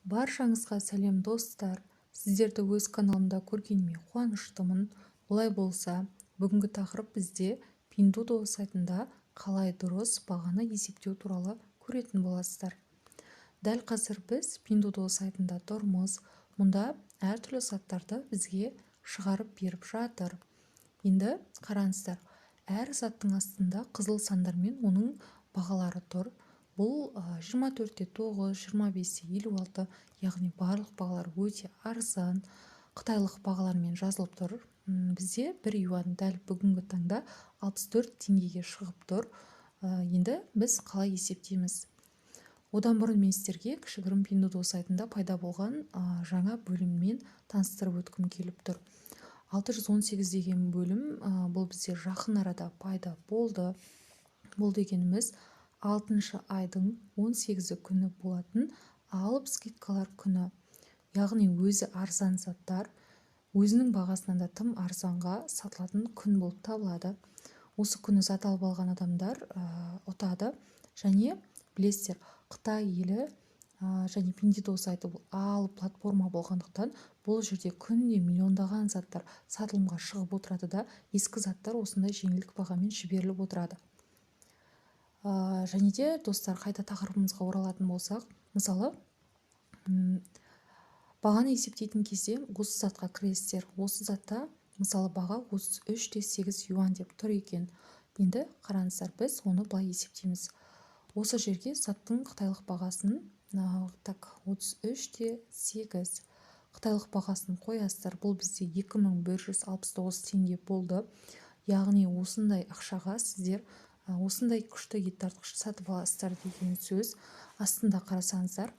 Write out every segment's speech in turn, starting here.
Баршаңызға сәлем достар. Сіздерді өз каналымда көргеніме қуаныштымын. Олай болса, бүгінгі тақырып бізде Pinduoduo сайтында қалай дұрыс бағаны есептеу туралы көретін боласыздар. Дәл қазір біз Pinduoduo сайтында тұрмыз. Мұнда әртүрлі заттарды бізге шығарып беріп жатыр. Енді қараңыздар, әр заттың астында қызыл сандармен оның бағалары тұр. Бұл 24-те 9, 25-те 56, яғни барлық бағалар өте арзан, қытайлық бағалармен жазылып тұр. Бізде 1 юан дәл бүгінгі таңда 64 теңгеге шығып тұр. Енді біз қалай есептейміз? Одан бұрын мен сіздерге кішігірім Pinduoduo сайтында пайда болған жаңа бөліммен таныстырып өткім келіп тұр. 618 деген бөлім бұл бізде жақын арада пайда болды. Бұл дегеніміз 6-шы айдың 18-і күні болатын алып скидкалар күні. Яғни өзі арзан заттар өзінің бағасынан да тым арзанға сатылатын күн болып табылады. Осы күні зат алып алған адамдар ұтады. Және білесіздер, Қытай елі және Pinduoduo сайты бұл алып платформа болғандықтан бұл жерде күнде миллиондаған заттар сатылымға шығып отырады да, ескі заттар осындай жеңілдік бағамен жіберіліп отырады. Және де достар, қайта тақырыбымызға оралатын болсақ, мысалы бағаны есептейтін кезде осы затқа кіресіздер. Осы затта мысалы баға 33-те 8 юан деп тұр екен. Енді қараңыздар, біз оны былай есептейміз. Осы жерге заттың қытайлық бағасын 33-те 8 қытайлық бағасын қоясыздар. Бұл бізде 2169 теңге болды. Яғни осындай ақшаға сіздер осындай күшті ет тартқыш сатып аласыздар деген сөз. Астында қарасаңыздар,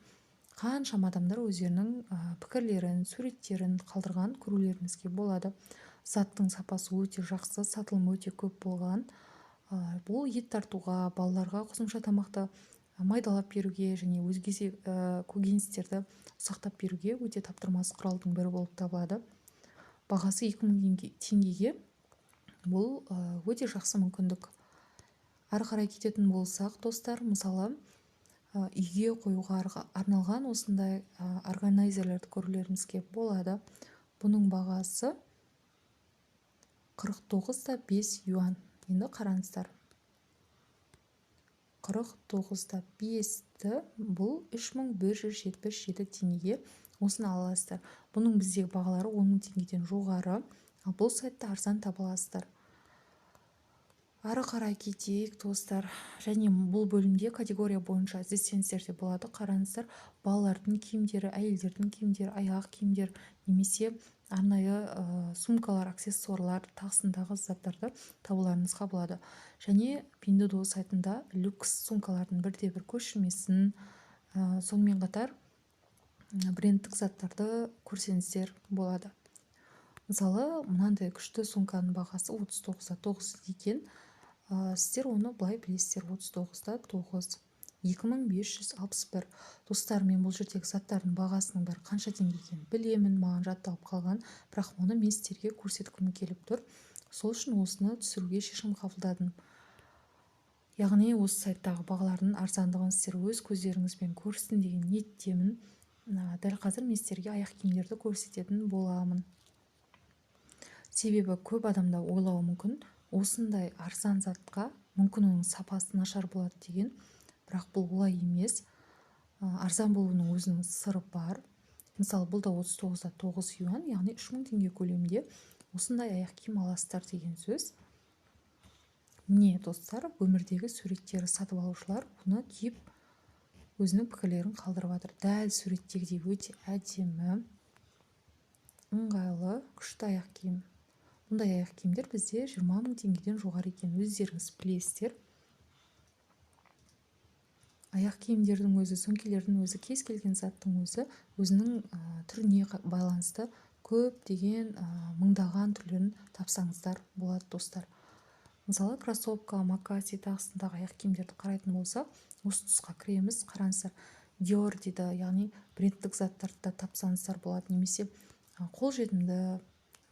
қаншама адамдар өздерінің пікірлерін, суреттерін қалдырған көрулеріңізге болады. Заттың сапасы өте жақсы, сатылымы өте көп болған. Бұл ет тартуға, балаларға қосымша тамақты майдалап беруге және өзге көкөністерді ұсақтап беруге өте таптырмас құралдың бірі болып табылады. Бағасы 2000 теңгеге бұл өте жақсы мүмкіндік. Ары қарай кететін болсақ, достар, мысалы үйге қоюға арналған осындай органайзерлерді көрулеріңізге болады. Бұның бағасы 49-та 5 юан. Енді қараңыздар, 49-та 5-ті бұл 3177 теңгеге осыны аласыздар. Бұның біздегі бағалары 10 000 теңгеден жоғары, ал бұл сайтта арзан таба аласыздар. Ары қарай кетейік, достар. Және бұл бөлімде категория бойынша іздесеңіздер де болады. Қараңыздар, балалардың киімдері, әйелдердің киімдері, аяқ киімдер, немесе арнайы сумкалар, аксессуарлар, тағысындағы заттарды табуларыңызға болады. Және Pinduoduo сайтында люкс сумкалардың бірде-бір көшірмесін, сонымен қатар брендтік заттарды көрсеңіздер болады. Мысалы, мынандай күшті сумканың бағасы 39-та 9 екен. Сіздер оны былай білесіздер, 39-та 9, 2561. Достар, мен бұл жердегі заттардың бағасының бәрі қанша теңге екенін білемін, маған жатталып қалған, бірақ оны мен сіздерге көрсеткім келіп тұр. Сол үшін осыны түсіруге шешім қабылдадым. Яғни осы сайттағы бағалардың арзандығын сіздер өз көздеріңізбен көрсін деген ниеттемін. Дәл қазір мен сіздерге аяқ киімдерді көрсететін боламын. Себебі көп адамда ойлауы мүмкін, осындай арзан затқа мүмкін оның сапасы нашар болады деген, бірақ бұл олай емес. Арзан болуының өзінің сыры бар. Мысалы, бұл да 39-та 9 юан, яғни 3000 теңге көлемінде осындай аяқ киім аласыздар деген сөз. Міне, достар, өмірдегі суреттері сатып алушылар бұны киіп өзінің пікірлерін қалдырып жатыр. Дәл суреттегідей өте әдемі, ыңғайлы, күшті аяқ киім. Бұндай аяқ киімдер бізде 20 000 теңгеден жоғары екен, өздеріңіз білесіздер. Аяқ киімдердің өзі, сөмкелердің өзі, кез келген заттың өзі өзінің түріне байланысты көптеген мыңдаған түрлерін тапсаңыздар болады, достар. Мысалы, кроссовка, макаси тағысындағы аяқ киімдерді қарайтын болса, осы тұсқа кіреміз. Қараңыздар, Dior дейді, яғни брендтік заттарды тапсаңыздар болады, немесе қолжетімді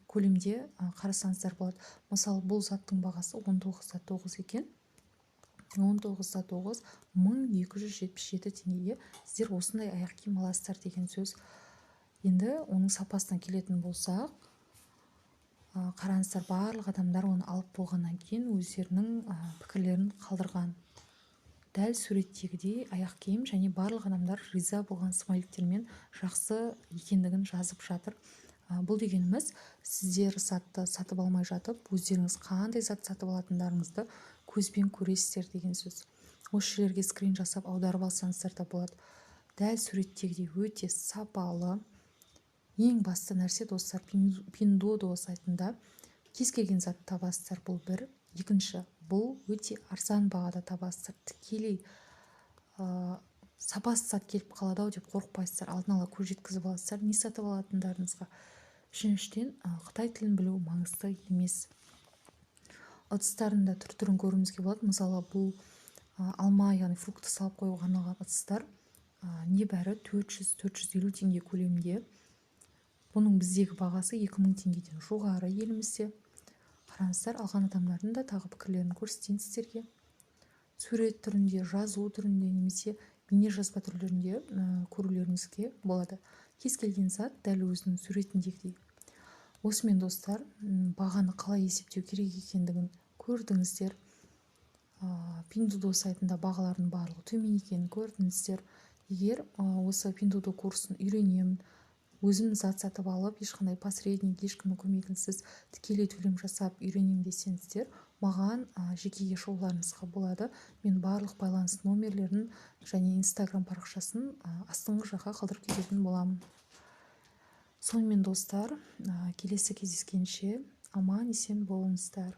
көлемде қарасаңыздар болады. Мысалы, бұл заттың бағасы 19-та 9 екен. 19-9 1277 теңгеге сіздер осындай аяқ киім аласыздар деген сөз. Енді оның сапасына келетін болсақ, қараңыздар, барлық адамдар оны алып болғаннан кейін өздерінің пікірлерін қалдырған. Дәл суреттегідей аяқ киім және барлық адамдар риза болған смайликтермен жақсы екендігін жазып жатыр. Бұл дегеніміз, сіздер затты сатып алмай жатып, өздеріңіз қандай зат сатып алатындарыңызды көзбен көресіздер деген сөз. Осы жерлерге скрин жасап аударып алсаңыздар да болады. Дәл суреттегідей өте сапалы. Ең басты нәрсе, достар, Pinduoduo сайтында кез келген зат табасыздар, бұл бір. Екінші, бұл өте арзан бағада табасыздар. Тікелей сапасыз зат келіп қалады ау деп қорықпайсыздар, алдын ала көз жеткізіп аласыздар не сатып алатындарыңызға. Үшіншіден, Қытай тілін білу маңызды емес. Ыдыстарында түр-түрін көруімізге болады. Мысалы, бұл алма, яғни фрукты салып қоюға арналған ыдыстар небәрі 400-450 теңге көлемінде. Бұның біздегі бағасы 2000 теңгеден жоғары елімізде. Қараңыздар, алған адамдардың да тағы пікірлерін көрсетейін сіздерге. Сурет түрінде, жазу түрінде немесе бейне жазба түрлерінде көрулеріңізге болады. Кез келген зат дәл өзінің суретіндегідей. Осымен, достар, бағаны қалай есептеу керек екендігін көрдіңіздер. Pinduoduo сайтында бағалардың барлығы төмен екенін көрдіңіздер. Егер осы Pinduoduo курсын үйренемін, өзім зат сатып алып, ешқандай посредник, ешкімнің көмегінсіз тікелей төлем жасап үйренем десеңіздер, маған жекеге шолуларыңызға болады. Мен барлық байланыс номерлерін және Instagram парақшасын астыңғы жаққа қалдырып кететін боламын. Сонымен, достар, келесі кездескенше аман есен болыңыздар.